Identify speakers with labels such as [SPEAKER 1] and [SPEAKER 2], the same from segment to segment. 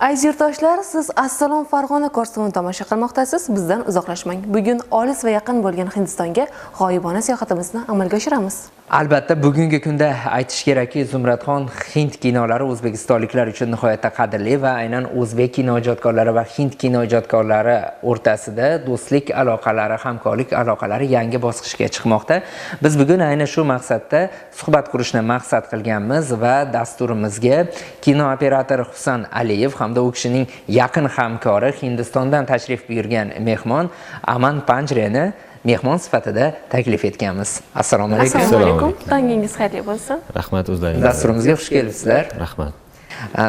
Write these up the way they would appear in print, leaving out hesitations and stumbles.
[SPEAKER 1] Aziz yurtdoshlar, siz Assalom Farg'ona ko'rsatuvini tomosha qilmoqdasiz. Bizdan uzoqlashmang. Bugun olis va yaqin bo'lgan Hindistonga g'oyibona sayohatimizni amalga oshiramiz.
[SPEAKER 2] Albatta, bugungi kunda aytish kerakki, Zumradxon Hind kinolari o'zbekistonliklar uchun nihoyatda qadrli va aynan o'zbek kinoijodkorlari va hind kinoijodkorlari o'rtasida do'stlik aloqalari, hamkorlik aloqalari yangi bosqichga chiqmoqda. Biz bugun aynan shu maqsadda suhbat qurishni maqsad qilganmiz va dasturimizga kino operatori Husan Aliyev hamda u kishining yaqin hamkori Hindistondan tashrif buyurgan mehmon Aman Panjreni mehmon sifatida taklif etganmiz. Assalomu alaykum.
[SPEAKER 1] Assalomu alaykum. Tongingiz xayrli bo'lsin.
[SPEAKER 3] Rahmat o'zlaringiz.
[SPEAKER 2] Dasturimizga xush kelibsizlar.
[SPEAKER 3] Rahmat.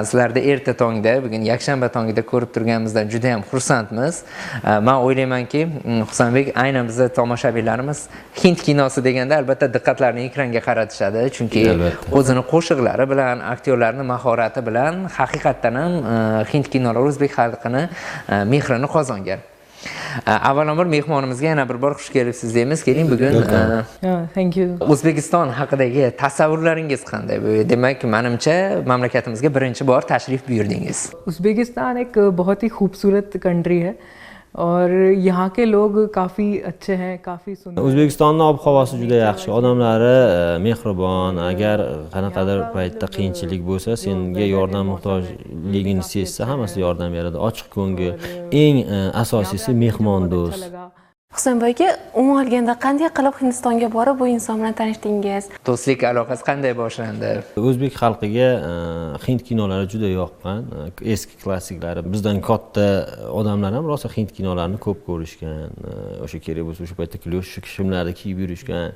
[SPEAKER 2] Sizlarni erta tongda, bugun yakshanba tongida ko'rib turganimizdan juda ham xursandmiz. Men o'ylaymanki, Husanbek aynan bizning tomoshabinlarimiz Hind kinosi deganda albatta diqqatlarini ekranga qaratishadi, chunki o'zini qo'shiqlari bilan, aktyorlarning mahorati bilan haqiqatdan ham Hind kinolari o'zbek xalqini mehrini qozongan. Avvalambor mehmonimizga yana bir bor xush kelibsiz deymiz. Keling, bugun
[SPEAKER 4] thank you.
[SPEAKER 2] O'zbekiston haqidagi tasavvurlaringiz qanday? Demak, menimcha mamlakatimizga birinchi bor tashrif buyurdingiz.
[SPEAKER 4] Uzbekistan एक बहुत ही खूबसूरत कंट्री है और यहाँ के लोग काफ़ी अच्छे हैं, काफ़ी सुंदर.
[SPEAKER 3] O'zbekistonning ob-havosi juda yaxshi, odamlari mehribon. Agar qanaqadir paytda qiyinchilik bo'lsa, senga yordam muhtojligini sezsa, hammasi yordam beradi. Ochiq ko'ngil, eng asosiysi mehmondo'st.
[SPEAKER 1] Husanboyga umuman olganda qanday qilib Hindistonga borib bu inson bilan tanishdingiz?
[SPEAKER 2] Do'stlik aloqasi qanday boshlandi?
[SPEAKER 3] O'zbek xalqiga hind kinolari juda yoqqan. Eski klassiklari, bizdan katta odamlar ham rosa hind kinolarini ko'p ko'rishgan. O'sha kerak bo'lsa o'sha paytda klosh shimlarni kiyib yurishgan,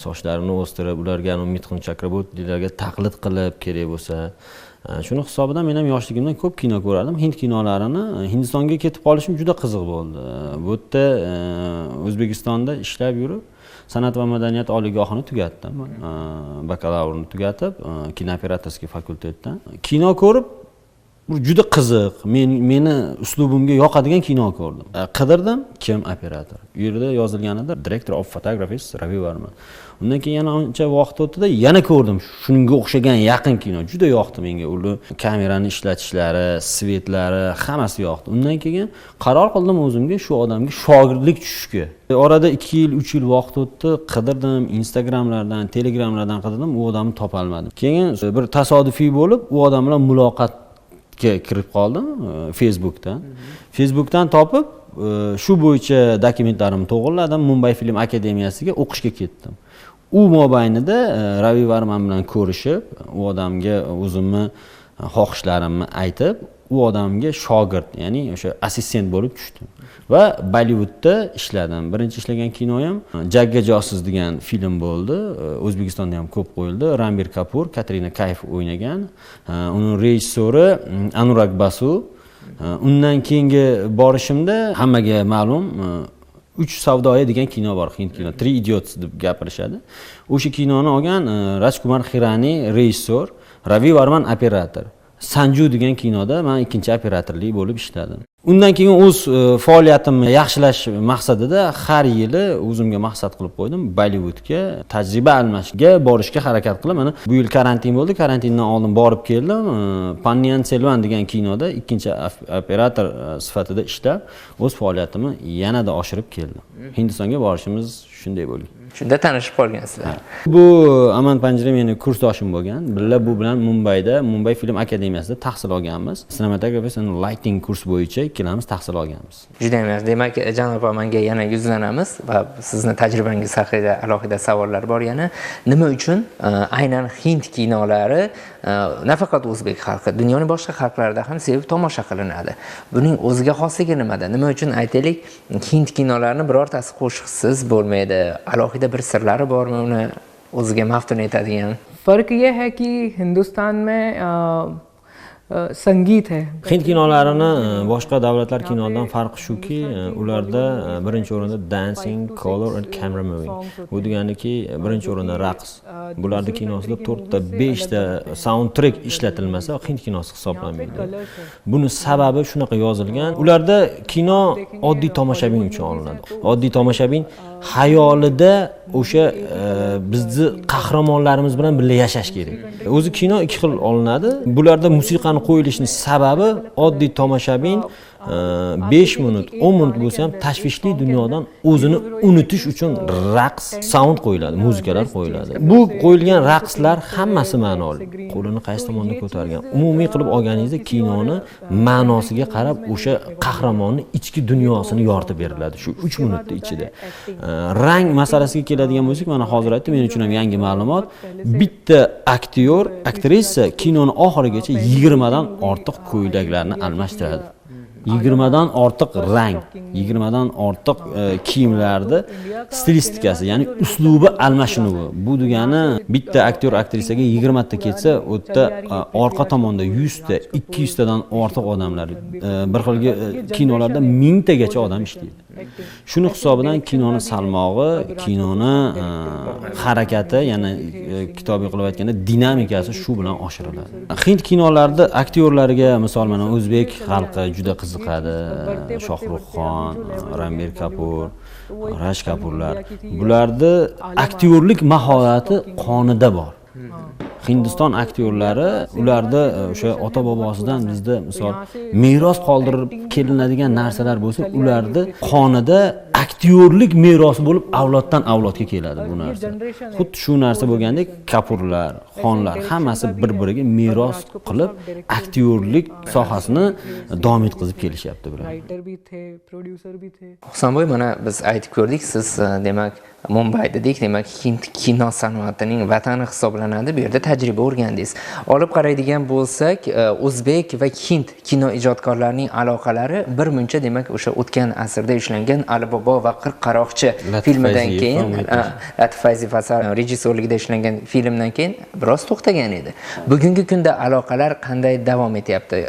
[SPEAKER 3] sochlarini o'stirib, ularga Mitxun Chakrabortilarga taqlid qilib kerak bo'lsa. Shuni hisobidan men ham yoshligimdan ko'p kino ko'rardim. Hind kinolarini Hindistonga ketib qolishim juda qiziq bo'ldi. Bu yerda O'zbekistonda ishlab yurib, san'at va madaniyat oliygohini tugatdim. Bakalavrini tugatib, kino operatorskiy fakultetdan kino ko'rib, juda qiziq. Meni uslubimga yoqadigan kino ko'rdim. Qidirdim, kim operator. U yerda yozilganida Director of Photography Ravi Varman. Undan keyin yana ancha vaqt o'tdi-da, yana ko'rdim. Shunga o'xshagan yaqin kino juda yoqdi menga. Ular kamerani ishlatishlari, svetlari, hammasi yoqdi. Undan keyin qaror qildim o'zimga shu odamga shogirdlik tushishga. Orada 2 yil, 3 yil vaqt o'tdi, qidirdim, Instagramlardan, Telegramlardan qidirdim, u odamni topa olmadim. Keyin bir tasodifiy bo'lib, u odam bilan muloqotga kirib qoldim Facebookdan. Facebookdan topib, shu bo'yicha dokumentlarimni to'g'irladim, Mumbai Film Akademiyasiga o'qishga ketdim. U mobaynida Ravi Varman bilan ko'rishib, u odamga o'zimni xohishlarimni aytib, u odamga shogird, ya'ni o'sha assistent bo'lib tushdim. Va Bollywoodda ishladim. Birinchi ishlagan kinoyim Jagga Josus degan film bo'ldi. O'zbekistonda ham ko'p qo'yildi. Ranbir Kapoor, Katrina Kaif o'ynagan. Uning rejissyori Anurag Basu. Undan keyingi borishimda hammaga ma'lum 3 savdoya degan kino bor, hind kino. 3 Idiots deb gapirishadi. O'sha kinoni olgan Rajkumar Hirani rejissyor, Ravi Varman operator. Sanju degan kinoda men ikkinchi operatorlik bo'lib ishladim. Undan keyin o'z faoliyatimni yaxshilash maqsadida har yili o'zimga maqsad qilib qo'ydim, Bollywoodga tajriba almashishga borishga harakat qilib, mana bu yil karantin bo'ldi, karantindan oldin borib keldim. Panniyan Selvan degan kinoda ikkinchi operator sifatida ishlab, o'z faoliyatimni yanada oshirib keldim. Hindistonga borishimiz shunday bo'lgan.
[SPEAKER 2] Shunda tanishib qolgansizlar.
[SPEAKER 3] Bu Aman Panjre meni kursdoshim bo'lgan. Billa bu bilan Mumbayda, Mumbai Film Akademiyasida tahsil olganmiz. Cinematography and Lighting kurs bo'yicha ikkalamiz tahsil olganmiz.
[SPEAKER 2] Juda ham yaxshi. Demak, janob Amanga yana yuzlanamiz va sizni tajribangiz haqida alohida savollar bor yana. Nima uchun aynan hind kinolari nafaqat o'zbek xalqi, dunyoning boshqa xalqlarida ham sevib tomosha qilinadi? Buning o'ziga xosligi nimada? Nima uchun aytaylik, hind kinolarini birortasi qo'shiqsiz bo'lmaydi? Alohida bir sirlari bormi uni o'ziga maftun etadigan?
[SPEAKER 4] फ़र्क ये है कि हिंदुस्तान में संगीत है.
[SPEAKER 3] Hind kinolarini boshqa davlatlar kinolaridan farqi shuki, ularda birinchi o'rinda dancing, color and camera moving. Bu deganiki, birinchi o'rinda raqs. Bularning kinosida 4 ta 5 ta soundtrack ishlatilmasa, Hind kinosi hisoblanmaydi. Buni sababi shunaqa yozilgan. Ularda kino oddiy tomoshabin uchun olinadi. Oddiy tomoshabin hayolida o'sha bizni qahramonlarimiz bilan birga yashash kerak. O'zi kino ikki xil olinadi. Bularda musiqani qo'yilishining sababi oddiy tomoshabin 5 minut, 10 minut bo'lsa ham tashvishli dunyodan o'zini unutish uchun raqs, sound qo'yiladi, muzikalar qo'yiladi. Bu qo'yilgan raqslar hammasi ma'noli. Qo'lini qaysi tomonda ko'targan. Umumiy qilib olganingizda kinoni ma'nosiga qarab o'sha qahramonning ichki dunyosini yoritib beriladi shu 3 minutda ichida. Rang masalasiga keladigan bo'lsak, mana hozir aytdim, men uchun ham yangi ma'lumot. Bitta aktyor, aktrisa kinoni oxirigacha 20 dan ortiq ko'ylaklarni almashtiradi. 20 dan ortiq rang, 20 dan ortiq kiyimlarda stilistikasi, ya'ni uslubi almashinuvi. Bu degani bitta aktyor aktrisaga 20 ta ketsa, u yerda orqa tomonda 100 ta, 200 tadan ortiq odamlar, bir xil kinolarda 1000 tagacha odam ishlaydi. Shuni hisobidan kinoni salmog'i, kinoni harakati, ya'ni kitobiy qilib aytganda dinamikasi shu bilan oshiriladi. Hind kinolarida aktyorlarga, misol mana o'zbek xalqi juda qiziqadi. Shohruxxon, Ranbir Kapur, Raj Kapurlar. Bularda aktyorlik mahorati qonida bor. Hindiston aktyorlari, ularda o'sha ota bobosidan bizda misol meros qoldirib kelinadigan narsalar bo'lsa, ularda qonida aktyorlik merosi bo'lib avloddan avlodga keladi bu narsa. Xuddi shu narsa bo'lgandek, Kapurlar, Xonlar hammasi bir-biriga meros qilib aktyorlik sohasini davom etkazib kelishyapti bular.
[SPEAKER 2] Husanboy, mana biz aytib ko'rdik, siz demak Mumbay dedik, demak Hind kino sanoatining vatani hisoblanadi. Bu yerda tajriba o'rgandingiz. Olib qaraydigan bo'lsak, o'zbek va hind kino ijodkorlarining aloqalari bir muncha demak o'sha o'tgan asrda ishlangan Alibobo va 40 qaroqchi filmidan keyin, Latif Fayziyev rejissyorligida ishlangan filmdan keyin biroz to'xtagan edi. Bugungi kunda aloqalar qanday davom etyapti?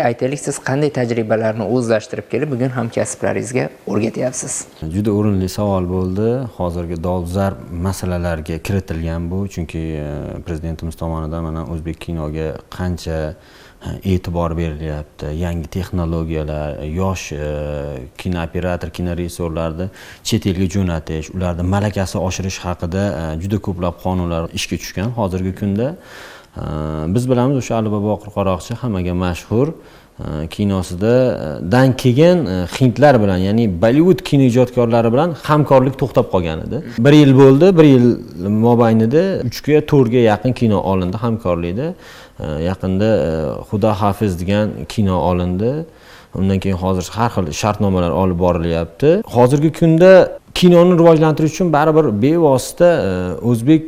[SPEAKER 2] Aytaylik, siz qanday tajribalarni o'zlashtirib kelib, bugun hamkasblaringizga o'rgatyapsiz?
[SPEAKER 3] Juda o'rinli savol bo'ldi. Hozirgi dolzarb masalalarga kiritilgan bu, chunki prezidentimiz tomonidan mana o'zbek kinoga qancha e'tibor berilyapti. Yangi texnologiyalar, yosh kinooperator, kinorejissyorlarni chet elga jo'natish, ularning malakasi oshirish haqida juda ko'plab qonunlar ishga tushgan hozirgi kunda. Biz bilamiz, o'sha Alibobo Qirqaroqchi hammaga mashhur kinosidan keyin hindlar bilan, ya'ni Bollywood kino ijodkorlari bilan hamkorlik to'xtab qolgan edi. 1 yil bo'ldi, 1 yil mobaynida 3 ga 4 ga yaqin kino olindi hamkorlikda. Yaqinda Xudo hafiz degan kino olindi. Undan keyin hozir har xil shartnomalar olib borilyapti. Hozirgi kunda kinoni rivojlantirish uchun baribir bevosita o'zbek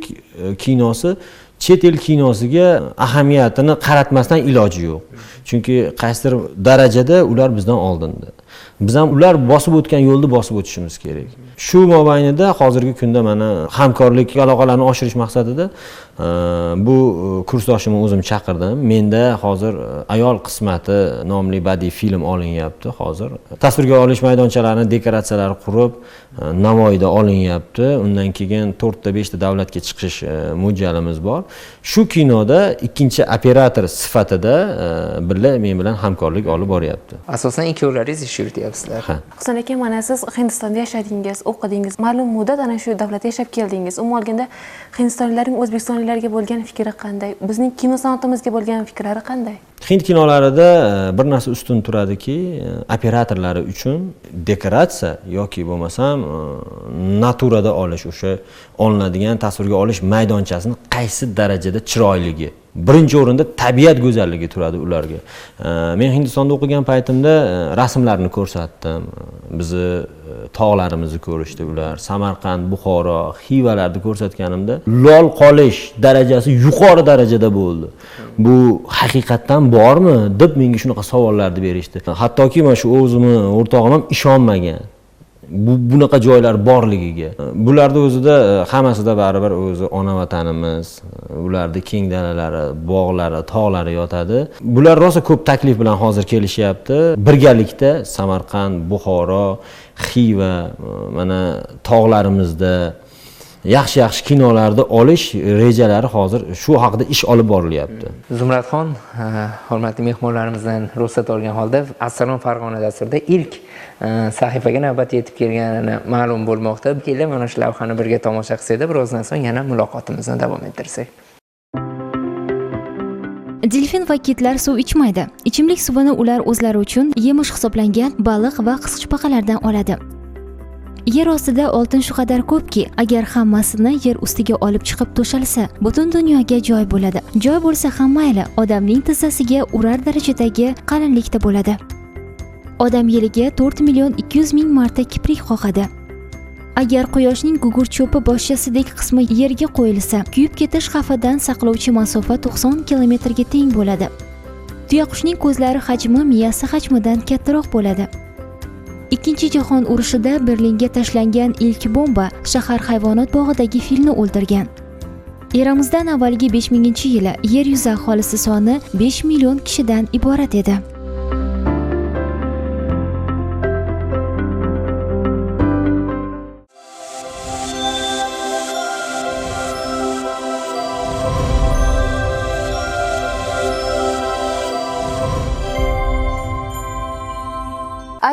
[SPEAKER 3] kinosi chet el kinosiga ahamiyatini qaratmasdan iloji yo'q. Chunki qaysidir darajada ular bizdan oldinda. Biz ham ular bosib o'tgan yo'lni bosib o'tishimiz kerak. Shu mobaynida hozirgi kunda mana hamkorlik aloqalarini oshirish maqsadida bu kursdoshimni o'zim chaqirdim. Menda hozir Ayol qismati nomli badiiy film olinyapti hozir. Tasvirga olish maydonchalarining dekoratsiyalari qurib, Navoiyda olinyapti. Undan keyin 4 ta 5 ta davlatga chiqish mo'ljalimiz bor. Shu kinoda ikkinchi operator sifatida birga men bilan hamkorlik olib boryapti.
[SPEAKER 2] Asosan ikkovlaringiz ish yurityapsizlar.
[SPEAKER 1] Husan aka, mana siz Hindistonda yashadingiz, o'qidingiz, ma'lum muddat ana shu davlatda yashab keldingiz. Umuman olganda Hindistonliklarning O'zbekistonliklarga bo'lgan fikri qanday? Bizning kino sanoatimizga bo'lgan fikrlari qanday?
[SPEAKER 3] Hind kinolarida bir narsa ustun turadiki, operatorlari uchun dekoratsiya yoki bo'lmasam naturada olish, o'sha olinadigan tasvirga olish maydonchasini qaysi darajada chiroyligi. Birinchi o'rinda tabiat go'zalligi turadi ularga. Men Hindistonda o'qigan paytimda rasmlarni ko'rsatdim. Bizni tog'larimizni ko'rishdi ular. Samarqand, Buxoro, Xivalarni ko'rsatganimda lol qolish darajasi yuqori darajada bo'ldi. Bu haqiqatdan bormi deb menga shunaqa savollarni berishdi. Hattoki men shu o'zimni o'rtog'im ham ishonmagan. Bunaqa joylar borligiga. Bularda o'zida hammasida baribir o'zi ona vatanimiz, ularda keng dalalari, bog'lari, tog'lari yotadi. Bular rosa ko'p taklif bilan hozir kelishyapti. Birgalikda Samarqand, Buxoro, Xiva, mana tog'larimizda yaxshi kinolarni olish rejalari hozir shu haqida ish olib borilyapti.
[SPEAKER 2] Zumradxon, hurmatli mehmonlarimizdan ruxsat olgan holda Assalom Farg'ona dasturida ilk sahifaga navbat yetib kelganini ma'lum bo'lmoqda. Keling, mana shu lavhani birga tomosha qilsak, birozdan so'ng yana muloqotimizni davom ettirsak.
[SPEAKER 5] Delfin va kitlar suv ichmaydi. Ichimlik suvini ular o'zlari uchun yemish hisoblangan baliq va qisqichbaqalardan oladi. Yer ostida oltin shu qadar ko'pki, agar hammasini yer ustiga olib chiqib to'shalsa, butun dunyoga joy bo'ladi. Joy bo'lsa ham mayli, odamning tizzasiga urar darajadagi qalinlikda bo'ladi. Odam yiliga 4.200.000 marta kiprik qoqadi. Agar quyoshning gugurt cho'pi boshchasidek qismi yerga qo'yilsa, kuyib ketish xavfidan saqlovchi masofa 90 kilometrga teng bo'ladi. Tuyaqushning ko'zlari hajmi miyasi hajmidan kattaroq bo'ladi. Ikkinchi jahon urushida Berlinga tashlangan ilk bomba shahar hayvonot bog'idagi filni o'ldirgan. Eramizdan avvalgi 5000-yili yer yuzi aholisi soni 5 million kishidan iborat edi.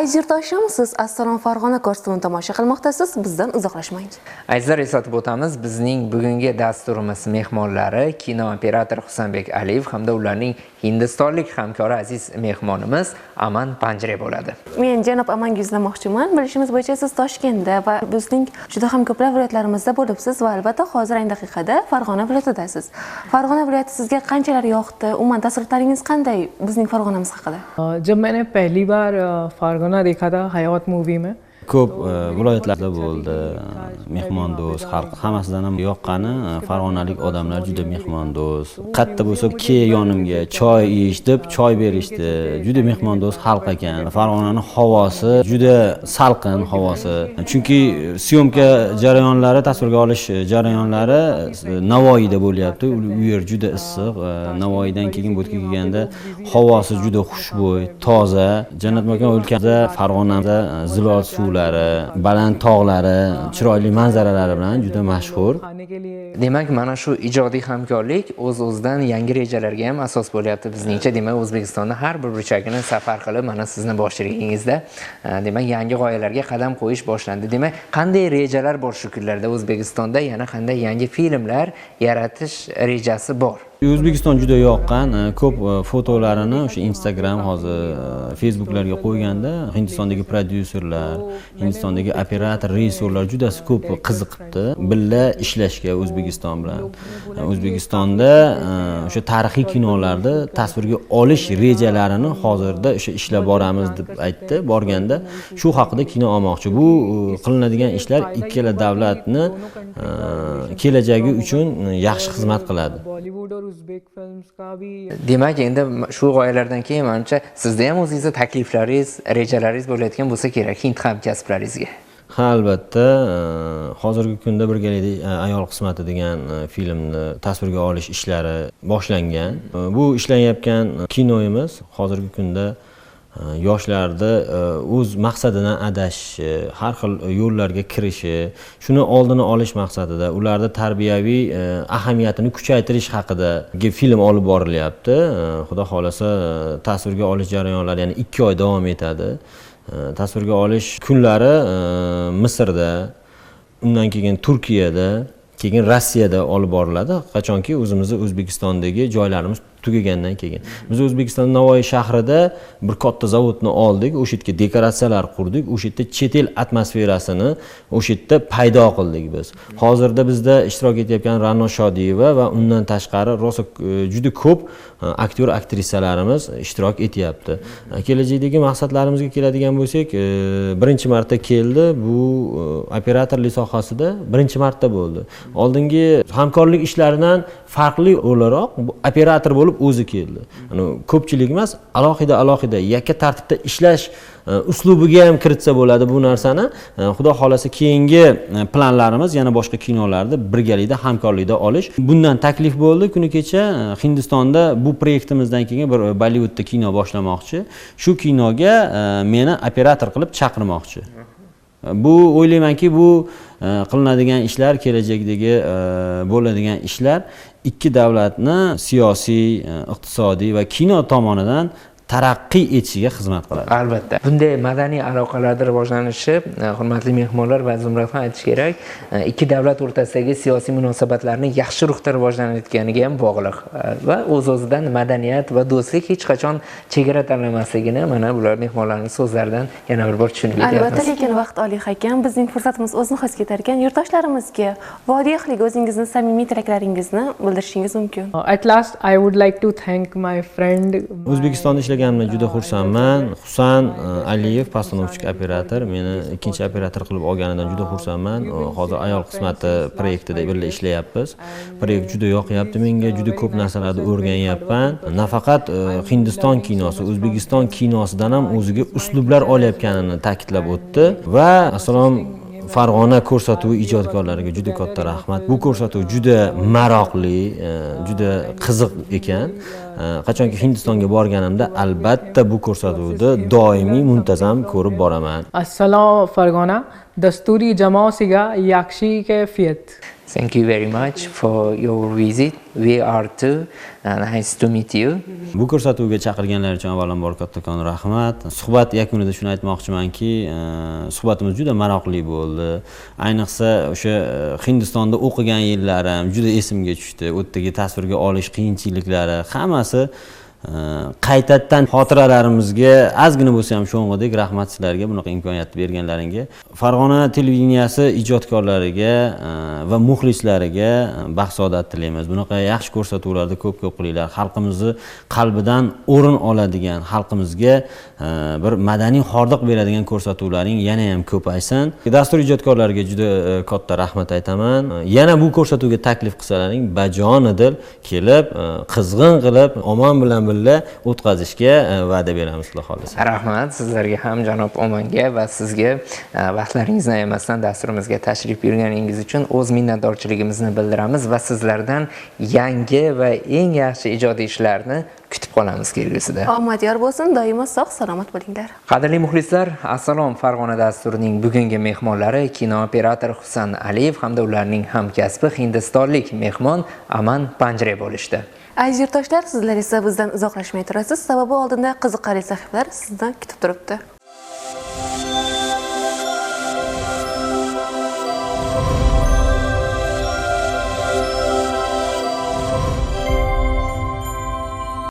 [SPEAKER 1] Aziz yurtdoshim, siz Assalom Farg'ona ko'rsatuvini tomosha qilmoqdasiz. Bizdan uzoqlashmang.
[SPEAKER 2] Azizlar, eslatib o'tamiz, bizning bugungi dasturimiz mehmonlari kino operatori Husanbek Aliyev hamda ularning hindistonlik hamkori aziz mehmonimiz Aman Panjre bo'ladi.
[SPEAKER 1] Men janob Amanga yuzlamoqchiman. Bilishimiz bo'yicha siz Toshkentda va bizning juda ham ko'plab viloyatlarimizda bo'libsiz va albatta hozir ayni daqiqada Farg'ona viloyatidasiz. Farg'ona viloyati sizga qanchalar yoqdi? Umuman taassurotlaringiz qanday bizning Farg'onamiz haqida?
[SPEAKER 4] जब मैंने पहली बार फारगोना देखा था हयात मूवी में
[SPEAKER 3] Ko'p viloyatlarda bo'ldi. Mehmondo'st xalq hammasidan ham yoqqani farg'onalik odamlar juda mehmondo'st. Qatta bo'lsa ke yonimga choy ich deb choy berishdi. Juda mehmondo'st xalq ekan. Farg'onaning havosi juda salqin havosi. Chunki syomka jarayonlari, tasvirga olish jarayonlari Navoiyda bo'lyapti. U yer juda issiq. Navoiydan keyin bo'tga kelganda havosi juda xushbo'y, toza. Jannat makon o'lkasida Farg'onada zilol suvlar, baland tog'lari, chiroyli manzaralari bilan juda mashhur.
[SPEAKER 2] Demak, mana shu ijodiy hamkorlik o'z-o'zidan yangi rejalarga ham asos bo'lyapti bizningcha. Demak, O'zbekistonning har bir burchagini safar qilib, mana sizning boshchiligingizda, demak, yangi g'oyalarga qadam qo'yish boshlandi. Demak, qanday rejalar bor shu kunlarda O'zbekistonda, yana qanday yangi filmlar yaratish rejasi bor?
[SPEAKER 3] O'zbekiston juda yoqqan, ko'p fotolarini o'sha Instagram, hozir Facebooklarga qo'yganda Hindistondagi prodyuserlar, Hindistondagi operator, rejissyorlar juda ko'p qiziqibdi billa ishlashga O'zbekiston bilan. O'zbekistonda o'sha tarixiy kinolarni tasvirga olish rejalarini hozirda o'sha ishlab boramiz deb aytdi. Borganda shu haqida kino olmoqchi. Bu qilinadigan ishlar ikkala davlatni kelajagi uchun yaxshi xizmat qiladi.
[SPEAKER 2] Demak, endi shu g'oyalardan keyin menimcha sizda ham o'zingizga takliflaringiz, rejalaringiz bo'layotgan bo'lsa kerak Hind hamkasblaringizga.
[SPEAKER 3] Ha, albatta, hozirgi kunda birgalikda ayol qismati degan filmni tasvirga olish ishlari boshlangan. Bu ishlanayotgan kinoimiz hozirgi kunda yoshlarda o'z maqsadidan adashishi, har xil yo'llarga kirishi, shuni oldini olish maqsadida ularda tarbiyaviy ahamiyatini kuchaytirish haqidagi film olib borilyapti. Xudo xolasa tasvirga olish jarayonlari yana 2 oy davom etadi. Tasvirga olish kunlari Misrda, undan keyin Turkiyada, keyin Rossiyada olib boriladi. Qachonki o'zimizning O'zbekistondagi joylarimiz tugagandan keyin. Biz O'zbekiston Navoiy shahrida bir katta zavodni oldik, o'sha yerga dekoratsiyalar qurdik, o'sha yerda chet el atmosferasini o'sha yerda paydo qildik biz. Hozirda bizda ishtirok etayotgan Ra'no Shodiyeva va undan tashqari rosa juda ko'p aktyor aktrisalarimiz ishtirok etyapti. Kelajakdagi maqsadlarimizga keladigan bo'lsak, birinchi marta keldi, bu operatorlik sohasida birinchi marta bo'ldi. Oldingi hamkorlik ishlaridan farqli o'laroq bu operator bo'lib o'zi keldi. Ko'pchilik emas, alohida yakka tartibda ishlash uslubiga ham kiritsa bo'ladi bu narsani. Xudo xolasa keyingi planlarimiz yana boshqa kinolarda birgalikda hamkorlikda olish. Bundan taklif bo'ldi. Kuni kecha Hindistonda bu proyektimizdan keyin bir Bollywoodda kino boshlamoqchi. Shu kinoga meni operator qilib chaqirmoqchi. Bu o'ylaymanki, bu qilinadigan ishlar, kelajakdagi bo'ladigan ishlar ikki davlatni siyosiy, iqtisodiy va kino tomonidan taraqqiy etishiga xizmat qiladi.
[SPEAKER 2] Albatta. Bunday madaniy aloqalarning rivojlanishi, hurmatli mehmonlar va Zumradxon aytish kerak, ikki davlat o'rtasidagi siyosiy munosabatlarni yaxshi ruhda rivojlanayotganiga ham bog'liq va o'z-o'zidan madaniyat va do'stlik hech qachon chegara tanlamasligini mana bular mehmonlarning so'zlaridan yana bir bor tushunib yetyapmiz.
[SPEAKER 1] Albatta, lekin vaqt oliy ekan, bizning fursatimiz o'z nihoyasiga yetar ekan. Yurtdoshlarimizga vodiy ahliga o'zingizni samimiy tilaklaringizni bildirishingiz mumkin.
[SPEAKER 4] At last I would like to thank my friend.
[SPEAKER 3] O'zbekistonda ishlaganimdan juda xursandman. Husan Aliyev, postanovchik operator, meni ikkinchi operator qilib olganidan juda xursandman. Hozir ayol qismati proyektida birga ishlayapmiz. Proyekt juda yoqyapti menga, juda ko'p narsalarni o'rganyapman. Nafaqat Hindiston kinosi, O'zbekiston kinosidan ham o'ziga uslublar olayotganini ta'kidlab o'tdi va assalom Farg'ona ko'rsatuvi ijodkorlariga juda katta rahmat. Bu ko'rsatuv juda maroqli, juda qiziq ekan. Qachonki Hindistonga borganimda albatta bu ko'rsatuvni doimiy muntazam ko'rib boraman.
[SPEAKER 4] Assalom Farg'ona, dasturiy jamoasiga yaxshi kayfiyat.
[SPEAKER 2] Thank you very much for your visit. We are too. Nice to meet you.
[SPEAKER 3] Bu ko'rsatuvga chaqirganlar uchun avvalambor kattakon rahmat. Suhbat yakunida shuni aytmoqchimanki, suhbatimiz juda maroqli bo'ldi. Ayniqsa o'sha Hindistonda o'qigan yillarim juda esimga tushdi. U yerdagi tasvirga olish qiyinchiliklari hammasi qaytadan xotiralarimizga ozgina bo'lsa ham sho'ng'idek. Rahmat sizlarga bunaqa imkoniyat berganlaringga. Farg'ona televideniyasi ijodkorlariga va muxlislariga baxtsaodat tilaymiz. Bunaqa yaxshi ko'rsatuvlarda ko'p qilinglar. Xalqimizni qalbidan o'rin oladigan, xalqimizga bir madaniy hordiq beradigan ko'rsatuvlaring yana ham ko'paysin. Dastur ijodkorlariga juda katta rahmat aytaman. Yana bu ko'rsatuvga taklif qilsalaring, bajonidil kelib, qizg'in qilib, omon bilan birga o'tkazishga va'da beramiz, xudo xolisa.
[SPEAKER 2] Rahmat sizlarga ham, janob Omonga va sizga vaqtlaringizni ayamasdan dasturimizga tashrif buyurganingiz uchun o'z minnatdorchiligimizni bildiramiz va sizlardan yangi va eng yaxshi ijodiy ishlarni kutib qolamiz kelgusida.
[SPEAKER 1] Omad yor bo'lsin, doimo sog' salomat bo'linglar.
[SPEAKER 2] Qadrli muxlislar, Assalom Farg'ona dasturining bugungi mehmonlari kino operator Husan Aliyev hamda ularning hamkasbi hindistonlik mehmon Aman Panjre bo'lishdi.
[SPEAKER 1] Aziz yurtdoshlar, sizlar esa bizdan uzoqlashmay turasiz, sababi oldinda qiziqarli sahifalar sizdan kutib turibdi.